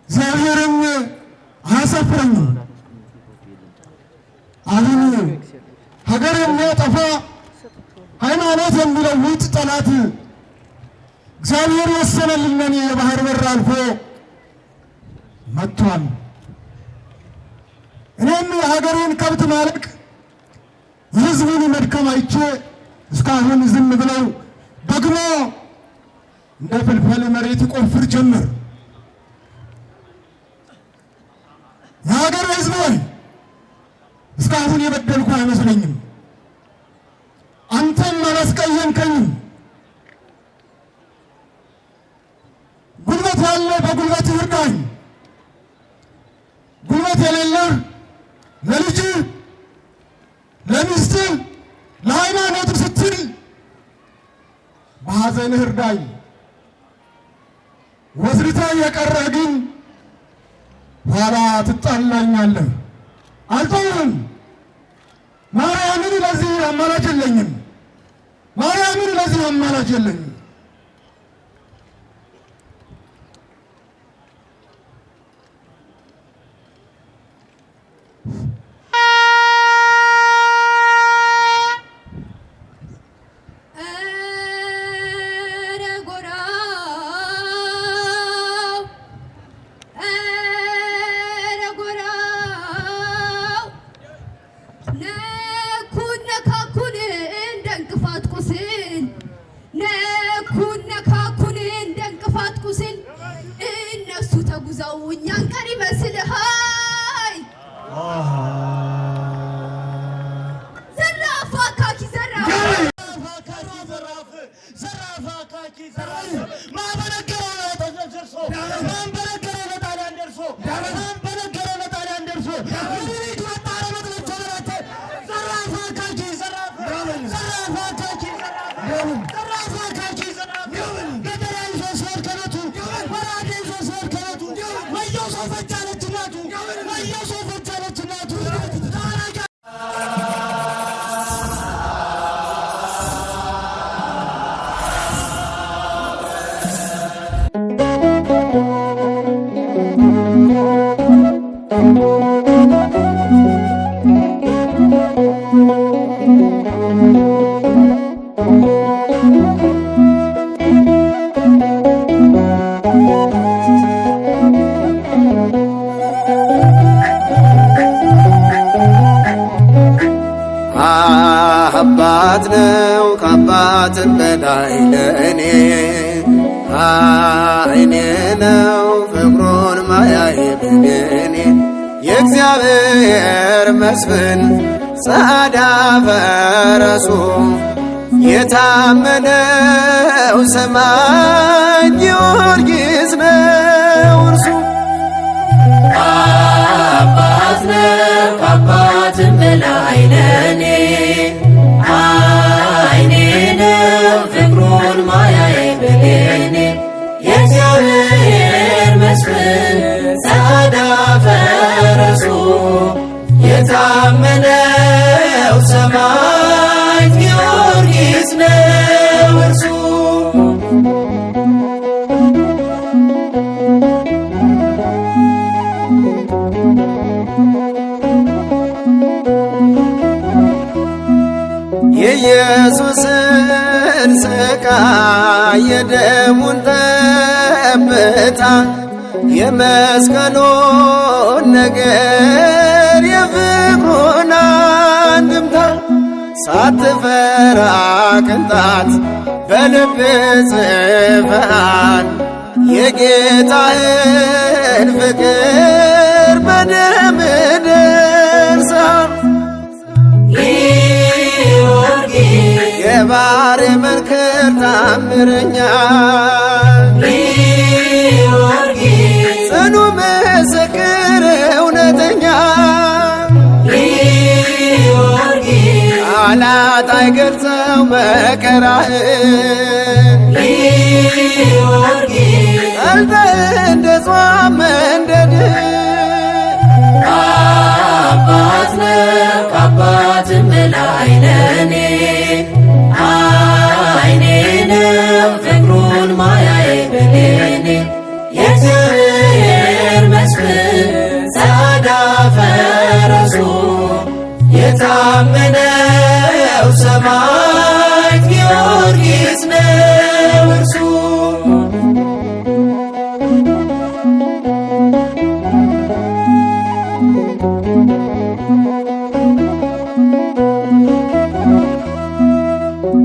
እግዚአብሔርም አያሳፍረኝም። አሁን ሀገር የሚያጠፋ ሃይማኖት የሚለውጥ ጠላት እግዚአብሔር ወሰነልን የባህር በር አልፎ መጥቷል። እኔም የሀገሬን ከብት ማለቅ የሕዝቡን መድከም አይቼ እስካሁን ዝም ብለው ደግሞ እንደ ፍልፈል መሬት ይቆፍር ጀመር። የሀገር ሕዝብ ሆይ እስካሁን የበደልኩ አይመስለኝም። አንተም አላስቀየምከኝም። ጉልበት ያለ በጉልበት ይርዳኝ፣ ጉልበት የሌለ ለልጅ ለሚስት ለሃይማኖት ስትል በሐዘንህ እርዳኝ። ወዝሪተህ የቀረህ ግን ኋላ ትጣላኛለህ። አልተውህም። ማርያምን ለዚህ አማላጅ የለኝም። ማርያምን ለዚህ አማላጅ የለኝም። እኛን ቀሪ መስልሃይ ዘራፍ አካኪ ዘራፍ ዘራፍ አካኪ ዘራፍ ማበረገረ ተጀርሶ ማበረገረ ለጣሊያን ደርሶ ማበረገረ ለጣሊያን ደርሶ ይሪት ወጣረ መጥለች ወራተ ዘራፍ አካኪ ዘራፍ ዘራፍ አካኪ ዘራፍ አካኪ ዘራፍ ገደራይ ሶስት ከነቱ ወራዴ ሶስት ከነቱ ወየው ሶፈቻለች እናቱ ወየው ሶፈቻለች እናቱ አባት ነው ከአባትም በላይ ለእኔ አይኔ ነው ፍቅሩን ማያይ ብሌኔ የእግዚአብሔር መስፍን ጸዳ ፈረሱ የታመነው ሰማይ ጊዮርጊስ ነው እርሱ። አባት ነው ከአባትም በላይ ለእኔ አይኔ ነው ፍቅሩን ማያይ ብሌኔ የእግዚአብሔር መስፍን ጸዳ ፈረሱ የታመነው ሰማዕት ጊዮርጊስ ነው እርሱ። የኢየሱስን ስቃይ የደሙን ጠብታ የመስቀሉን ነገር የፍቅሩን አንድምታ ሳትፈራ ቅንጣት በልብ ጽፈሃል የጌታህን ፍቅር በደም ደርሰሃል። የባሕር መንክር ታምረኛ ጽኑ ምስክር እውነተኛ ቃላት አይገልጸው መከራህን ቀልጠህ እንደ ጿም መንደድ አባት ነው ከአባትም በላይ ለእኔ አይኔ ነው ፍቅሩን ማያይ ብሌኔ የእግዚአብሔር የታመነው ሰማዕት ጊዮርጊስ ነው እርሱ።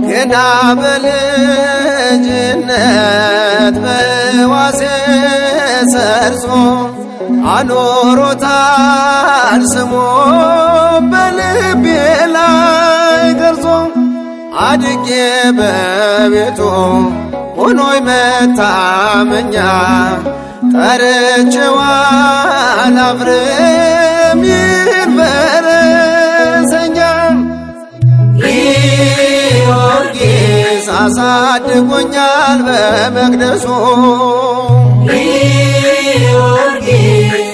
ገና በልጅነት በዋሴ ሰርጾ አኖሮታል ስሞ በልቤ ላይ ቀርጾ አድጌ በቤቱ ሆኖይ መታመኛ ጠርቼው አላፍርም ይህን ፈረሰኛ። ጊዮርጊስ አሳድጎኛል በመቅደሱ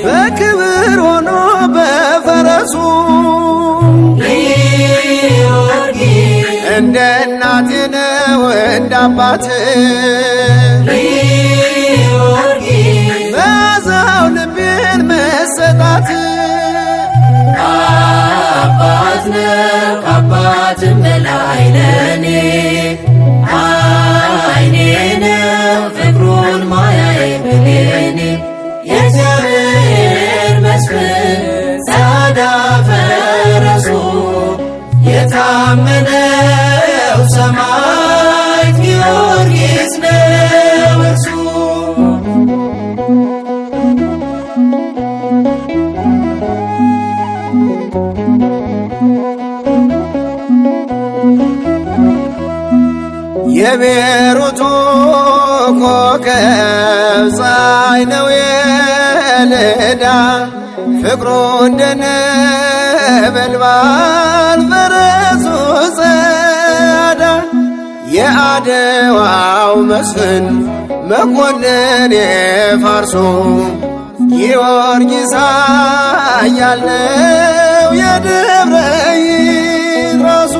በክብር ሆኖ በፈረሱ እንደ እናቴ ነው እንደ አባት በዛው ልቤን መሰጣት። አባት ነው ከአባትም በላይ ለኔ አይኔ ነው ፍቅሩን ማያዬ ብሌኔ የእግዚአብሔር መስፍን ጸዳ ፈረሱ የታመነው ሰማዕት ጊዮርጊስ ነው እርሱ። የቤሩቱ ኮከብ ፀሐይ ነው የልዳ ፍቅሩ እንደ ነበልባል ፈረሱ ጸዳ የአድዋው መስፍን መኮንን የፋርሱ ጊዮርጊስ ኃያል ነው የደብረ ይድረሱ።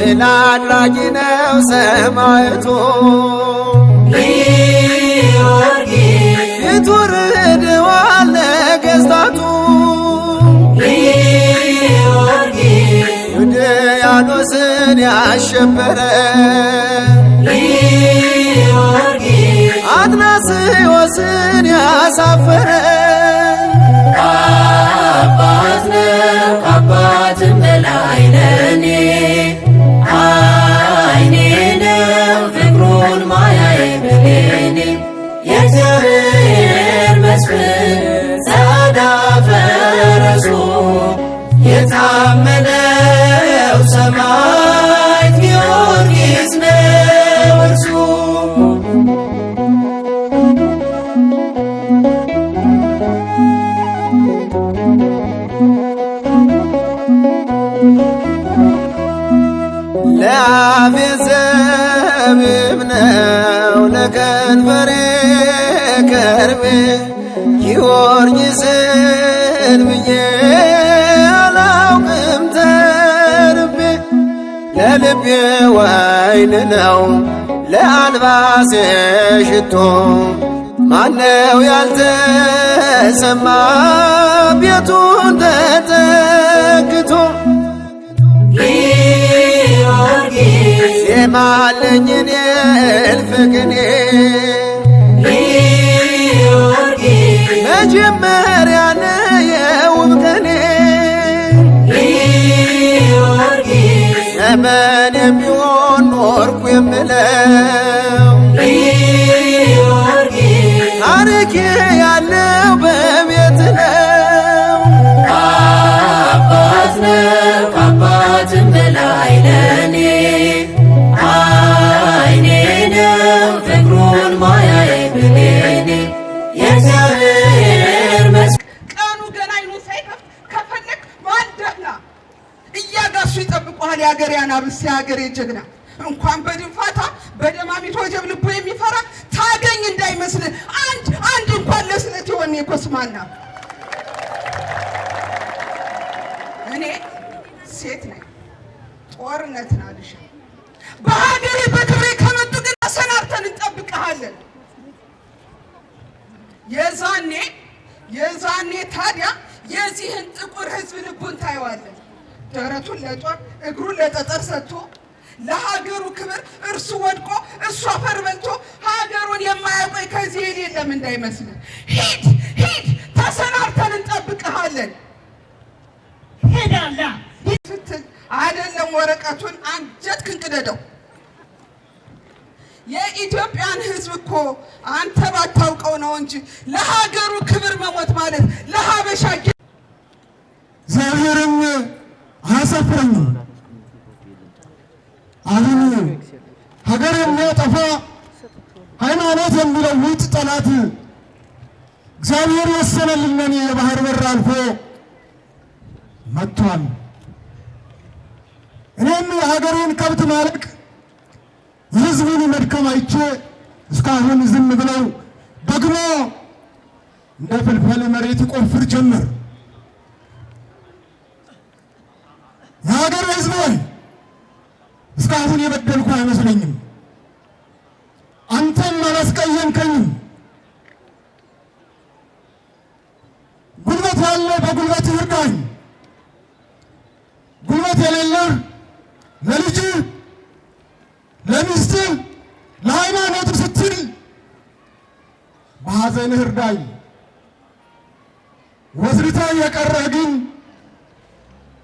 ድል አድራጊ ነው ሰማዕቱ ፊቱ ርድዋል ነገሥታቱ ዩድያኖስን ያሸበረ አትናስዮስን ያሳፈረ አባት ነው ከአባትም በላይ ለኔ አይኔ ነው ፍቅሩን ማያዬ ብሌኔ የእግዚአብሔር መስፍን ጸዳ ፈረሱ የታመነው ሰማዕት ጊዮርጊስ ነው እርሱ። ለአፌ ዘቢብ ነው ለከንፈሬ ከርቤ ጊዮርጊስን ብዬ አላውቅም ተርቤ ለልቤ ወይን ነው ለአልባሴ ሽቶ ማነው ያልተሰማ ቤቱን ተጠግቶ ዜማ አለኝ እኔ እልፍ ቅኔ መጀመሪያ ነው የውብ ቀኔ ዘመን የሚሆን ኖርኩ የምለው ታሪኬ ያለው በቤት ነው። አባት ነው ከአባትም በላይ ለኔ አይኔ ነው ፍቅሩን ማያዬ ብሌኔ የእግዚአብሔር ቀኑ ገና አይኑ ሳይከፍት ከፈለክ ማልደህና እያጋሱ ይጠብቁሃል። የአገሬ አናብስት የአገሬ ጀግና እንኳን በድንፋታ በደማሚት ወጀብ ልቡ የሚፈራ ታገኝ እንዳይመስልህ አንድ እንኳን ለስለት የሆነ የኮስማና እኔ ሴት ነኝ ጦርነትን አልሻ በሀገሬ በክብሬ ከመጡ ግን አሰናርተን እንጠብቅሃለን። የዛኔ ታዲያ የዚህን ጥቁር ሕዝብ ልቡን ታየዋለን። ደረቱን ለጦር እግሩን ለጠጠር ሰጥቶ ለሀገሩ ክብር እርሱ ወድቆ እሱ አፈር በልቶ ሀገሩን የማያውቀው ከዚህ የለም እንዳይመስል። ሂድ ሂድ፣ ተሰናብተን እንጠብቅሃለን። ሄዳላ ስትል አይደለም ወረቀቱን አንጀትህን ቅደደው። የኢትዮጵያን ሕዝብ እኮ አንተ ባታውቀው ነው እንጂ ለሀገሩ ክብር መሞት ማለት ለሀበሻ እግዚአብሔርም አያሳፍረኝም። አሁን ሀገር የሚያጠፋ ሃይማኖት የሚለውጥ ጠላት እግዚአብሔር ወሰነልን የባህር በር አልፎ መጥቷል። እኔም የሀገሬን ከብት ማለቅ የሕዝቡን መድከም አይቼ እስካሁን ዝም ብለው ደግሞ እንደ ፍልፈል መሬት ይቆፍር ጀመር። የሀገር ሕዝብ ሆይ እስካሁን የበደልኩ አይመስለኝም። አንተም አላስቀየምከኝም። ጉልበት ያለ በጉልበት ይርዳኝ፣ ጉልበት የሌለህ ለልጅህ ለሚስትህ ለሃይማኖት ስትል በሐዘንህ እርዳኝ። ወዝሪተህ የቀረህ ግን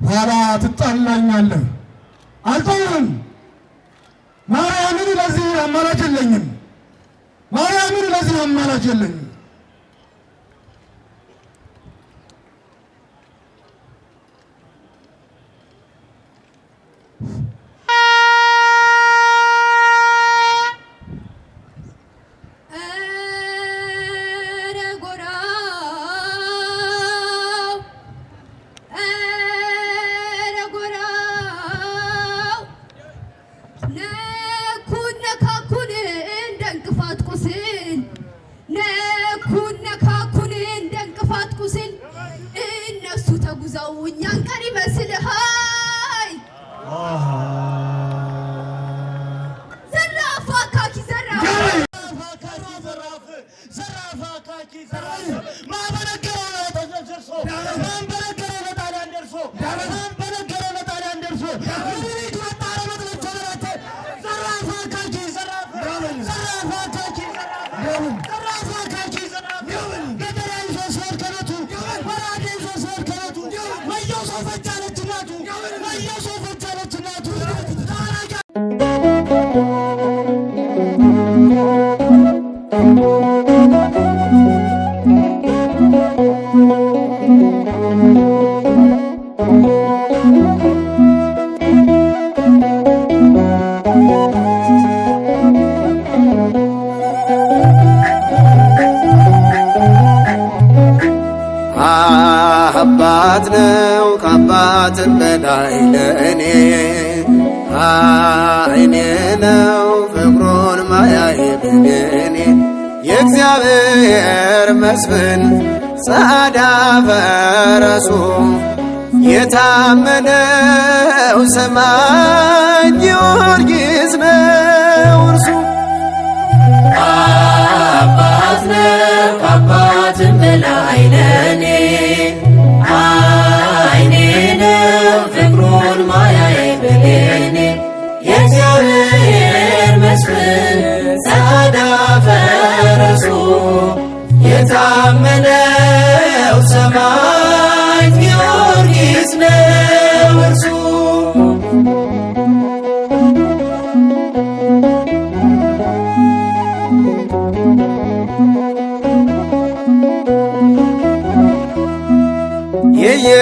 ኋላ ትጣላኛለህ። አልተውህም። ማርያምን ለዚህ አማላጅ የለኝም። ማርያምን ለዚህ አማላጅ የለኝም። እኛን ቀን ይመስልሃል? ዘራፍ አካኪ ዘራፍ ዘራፍ አካኪ ዘራፍ ማበረገረው ለተዘርሶ ማበረገረው ለጣሊያን ደርሶ ማበረገረው ለጣሊያን ደርሶ ወሪት ወጣረ መጥለች ወራተ ዘራፍ አካኪ ዘራፍ ዘራፍ አካኪ ዘራፍ ዘራፍ አካኪ ዘራፍ ገደራይ ሶስት ከነቱ ወራዴ ሶስት ከነቱ ወየው ሶፈቻለች እናቱ ወየው ሶፈቻለች እናቱ አባት ነው ከአባትም በላይ ለእኔ አይኔ ነው ፍቅሩን ማያይ ብሌኔ የእግዚአብሔር መስፍን ጸዓዳ ፈረሱ የታመነው ሰማይ ጊዮርጊስ ነው እርሱ። አባት ነው ከአባትም በላይ ለእኔ አይኔ ነው ፍቅሩን ማያይ ብሌኔ የእግዚአብሔር መስፍን ጸዓዳ ፈረሱ የታመነው ሰማዕት ጊዮርጊስ ነው እርሱ።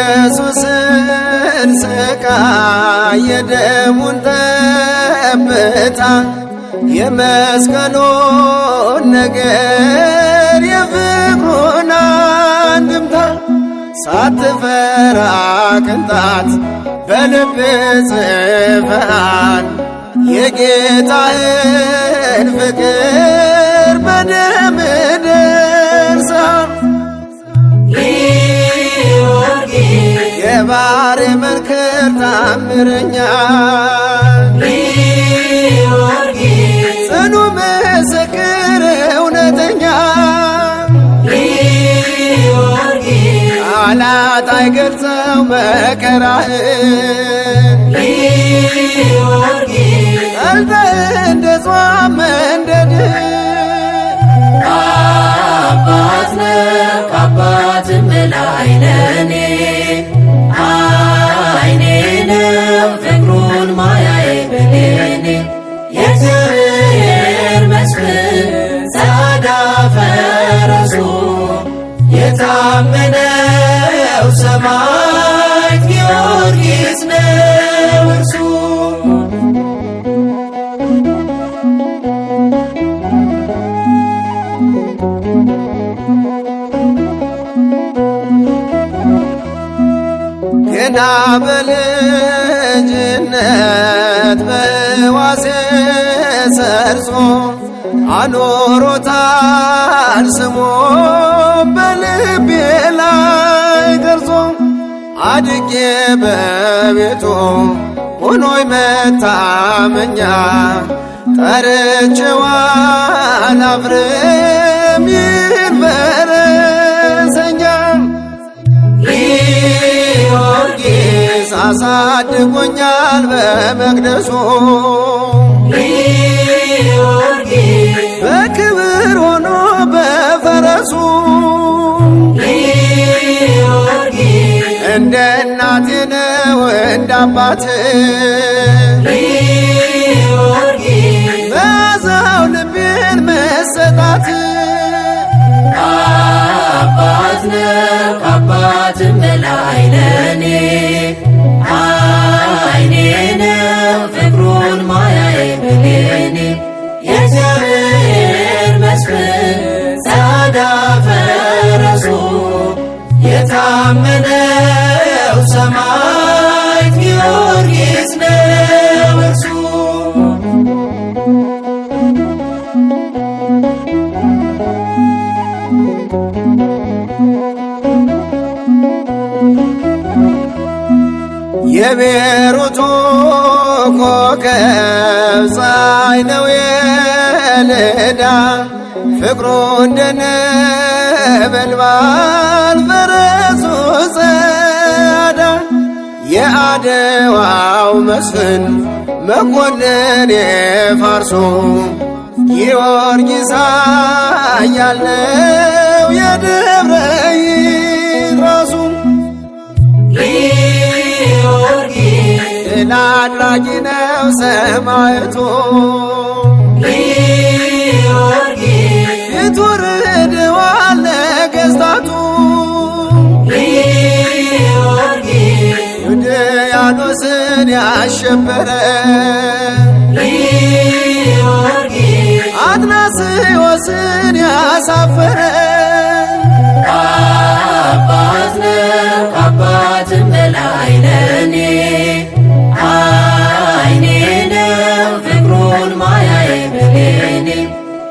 የኢየሱስን ሥቃይ የደሙን ጠብታ የመስቀሉን ነገር የፍቅሩን አንድምታ ሳትፈራ ቅንጣት በልብ ጽፈሃል የጌታህን ፍቅር በደም ደርሰሃል። የባሕር መንክር ታምረኛ ጽኑ ምስክር እውነተኛ ቃላት መከራህን ጊዮርጊስ ቀልጠህ እንደ ጾም መንደድህ አባት ነው ከአባትም በላይ ለኔ አይኔ ነው ፍቅሩን ማያዬ ብሌኔ የእግዚአብሔር መስፍን ጸዓዳ ፈረሱ የታመነው ሰማዕት ጊዮርጊስ ነው እርሱ። ገና በልጅነት በሕዋሴ ሰርጾ አኖሮታል ስሞ በልቤ ላይ ቀርጾ አድጌ በቤቱ ሆኖይ መታመኛ ጠርቼው አላፍርም ይህን ፈረሰኛ ጊዮርጊስ አሳድጎኛል በመቅደሱ ጊዮርጊስ በክብር ሆኖ በፈረሱ ጊዮርጊስ እንደ እናቴ ነው እንደ አባት ጊዮርጊስ በዛው ልቤን መሰጣት አባት ነው ከአባትም በላይ ለኔ አይኔ ነው ፍቅሩን ማያዬ ብሌኔ የእግዚአብሔር መስፍን ጸዓዳ ፈረሱ የታመነው ሰማዕት ጊዮርጊስ ነው እርሱ። የቤሩቱ ኮከብ ፀሐይ ነው የልዳ ፍቅሩ እንደ ነበልባል ፈረሱ ጸዓዳ የአድዋው መስፍን መኮንን የፋርሱ ጊዮርጊስ ኃያል ነው የደብረ ይድረሱ ድል አድራጊ ነው ሰማዕቱ ፊቱ ርድዋል ነገሥታቱ ዩድያኖስን ያሸበረ አትናስዮስን ያሳፈረ አባት ነው ከአባትም በላይ ለኔ አይኔ ነው ፍቅሩን ማያዬ ብሌኔ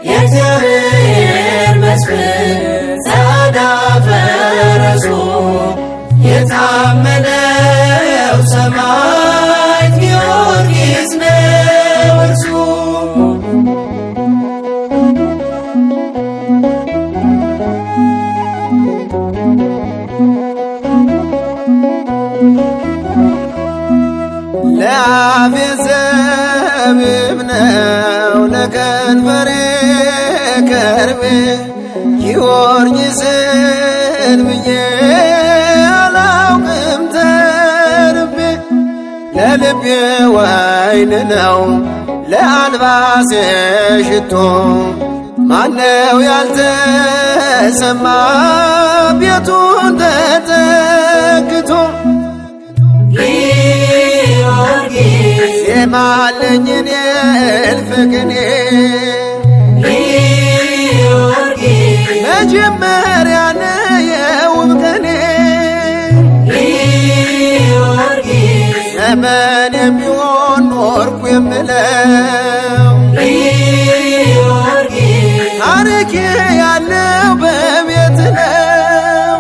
የእግዚአብሔር መስፍን ጸዓዳ ፈረሱ የታመነው ሰማዕት ጊዮርጊስ ነው እርሱ። ለአፌ ዘቢብ ነው ለከንፈሬ ከርቤ ጊዮርጊስን ብዬ አላውቅም ተርቤ ለልቤ ወይን ነው ለአልባሴ ሽቶ ማነው ያልተሰማ ቤቱን ተጠግቶ ጊዮርጊስ ዜማ አለኝ እኔ እልፍ ቅኔ ጊዮርጊስ መጀመሪያ ነው የውብ ቀኔ ጊዮርጊስ ዘመን የሚሆን ኖርኩ የምለው ጊዮርጊስ ታሪኬ ያለው በቤት ነው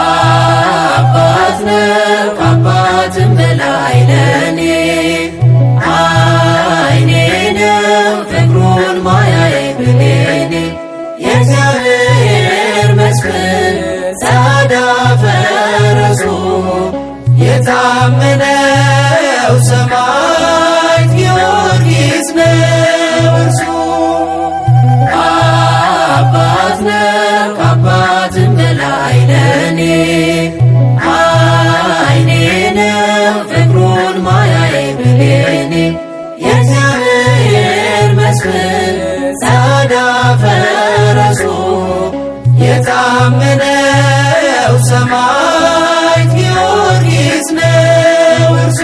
አባት ነው ከአባትም በላይ ለኔ አይኔ ነው ፍቅሩን ማያዬ ብሌኔ የእግዚአብሔር መስፍን ጸዓዳ ፈረሱ ገመዳ ፈረሱ የታመነው ሰማዕት ጊዮርጊስ ነው እርሱ።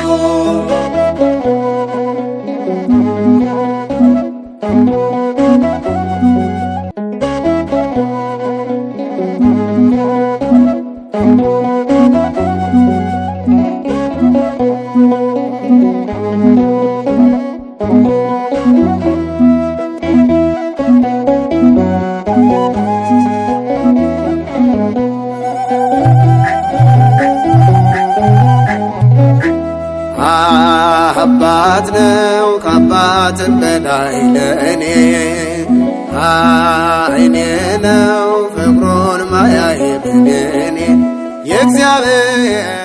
አባት ነው ከአባትም በላይ ለእኔ ዓይኔ ነው ፍቅሩን ማያይ ብኔኔ የእግዚአብሔር